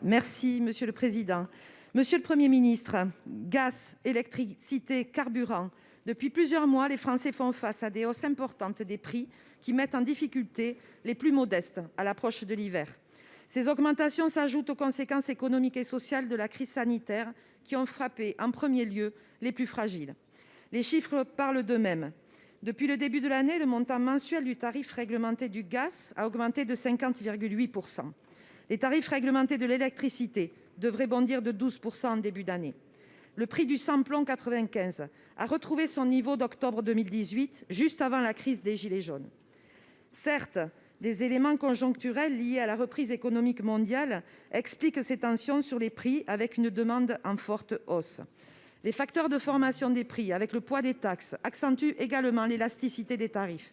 Merci Monsieur le président. Monsieur le Premier ministre, gaz, électricité, carburant, depuis plusieurs mois, les Français font face à des hausses importantes des prix qui mettent en difficulté les plus modestes à l'approche de l'hiver. Ces augmentations s'ajoutent aux conséquences économiques et sociales de la crise sanitaire qui ont frappé en premier lieu les plus fragiles. Les chiffres parlent d'eux-mêmes. Depuis le début de l'année, le montant mensuel du tarif réglementé du gaz a augmenté de 50,8 %. Les tarifs réglementés de l'électricité devraient bondir de 12 % en début d'année. Le prix du samplon 95 a retrouvé son niveau d'octobre 2018, juste avant la crise des « gilets jaunes ». Certes, des éléments conjoncturels liés à la reprise économique mondiale expliquent ces tensions sur les prix, avec une demande en forte hausse. Les facteurs de formation des prix, avec le poids des taxes, accentuent également l'élasticité des tarifs.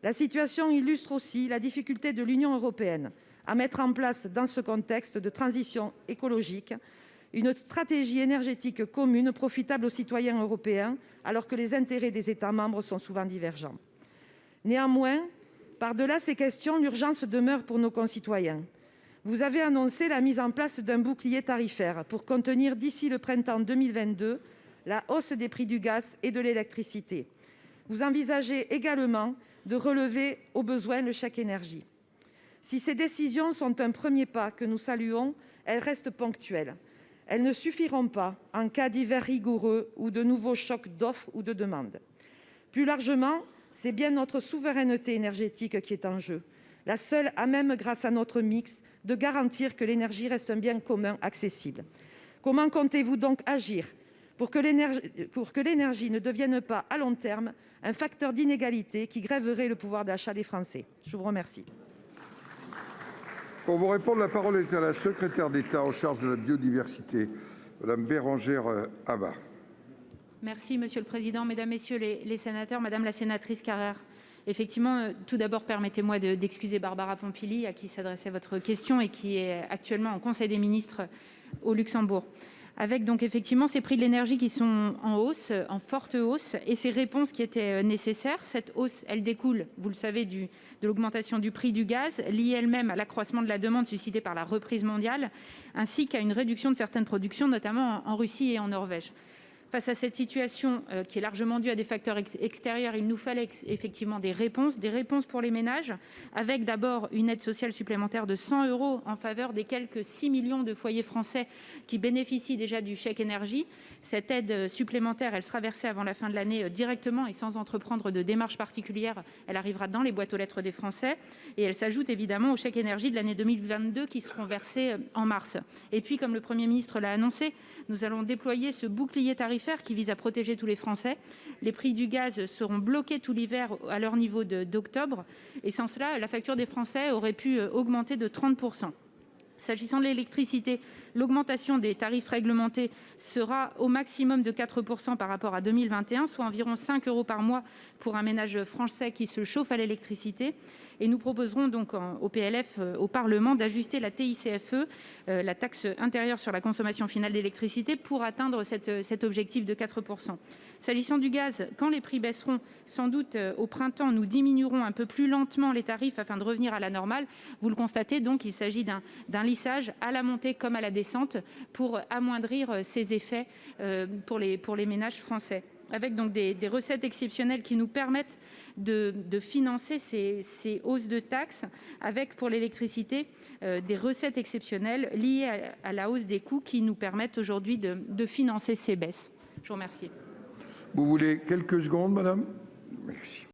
La situation illustre aussi la difficulté de l'Union européenne à mettre en place, dans ce contexte de transition écologique, une stratégie énergétique commune profitable aux citoyens européens, alors que les intérêts des États membres sont souvent divergents. Néanmoins, par-delà ces questions, l'urgence demeure pour nos concitoyens. Vous avez annoncé la mise en place d'un bouclier tarifaire pour contenir, d'ici le printemps 2022, la hausse des prix du gaz et de l'électricité. Vous envisagez également de relever au besoin le chèque énergie. Si ces décisions sont un premier pas que nous saluons, elles restent ponctuelles. Elles ne suffiront pas en cas d'hiver rigoureux ou de nouveaux chocs d'offres ou de demandes. Plus largement, c'est bien notre souveraineté énergétique qui est en jeu, la seule à même, grâce à notre mix, de garantir que l'énergie reste un bien commun accessible. Comment comptez-vous donc agir pour que l'énergie ne devienne pas, à long terme, un facteur d'inégalité qui grèverait le pouvoir d'achat des Français ? Je vous remercie. Pour vous répondre, la parole est à la secrétaire d'État en charge de la biodiversité, Madame Bérangère Abba. Merci Monsieur le Président, Mesdames, Messieurs les sénateurs, Madame la sénatrice Carrère. Effectivement, tout d'abord, permettez-moi d'excuser Barbara Pompili, à qui s'adressait votre question et qui est actuellement en Conseil des ministres au Luxembourg. Avec donc effectivement ces prix de l'énergie qui sont en hausse, en forte hausse, et ces réponses qui étaient nécessaires. Cette hausse, elle découle, vous le savez, de l'augmentation du prix du gaz, liée elle-même à l'accroissement de la demande suscitée par la reprise mondiale, ainsi qu'à une réduction de certaines productions, notamment en Russie et en Norvège. Face à cette situation qui est largement due à des facteurs extérieurs, il nous fallait effectivement des réponses pour les ménages, avec d'abord une aide sociale supplémentaire de 100 € en faveur des quelques 6 millions de foyers français qui bénéficient déjà du chèque énergie. Cette aide supplémentaire, elle sera versée avant la fin de l'année directement et sans entreprendre de démarche particulière. Elle arrivera dans les boîtes aux lettres des Français et elle s'ajoute évidemment au chèque énergie de l'année 2022 qui seront versés en mars. Et puis, comme le Premier ministre l'a annoncé, nous allons déployer ce bouclier tarifaire qui vise à protéger tous les Français. Les prix du gaz seront bloqués tout l'hiver à leur niveau d'octobre. Et sans cela, la facture des Français aurait pu augmenter de 30 %. S'agissant de l'électricité, l'augmentation des tarifs réglementés sera au maximum de 4 % par rapport à 2021, soit environ 5 € par mois pour un ménage français qui se chauffe à l'électricité. Et nous proposerons donc au PLF au Parlement d'ajuster la TICFE, la taxe intérieure sur la consommation finale d'électricité, pour atteindre cet objectif de 4 %. S'agissant du gaz, quand les prix baisseront, sans doute au printemps, nous diminuerons un peu plus lentement les tarifs afin de revenir à la normale. Vous le constatez donc, il s'agit d'un lissage à la montée comme à la descente pour amoindrir ces effets pour les ménages français, avec donc des recettes exceptionnelles qui nous permettent de financer ces hausses de taxes, avec pour l'électricité des recettes exceptionnelles liées à la hausse des coûts qui nous permettent aujourd'hui de financer ces baisses. Je vous remercie. Vous voulez quelques secondes, madame ? Merci.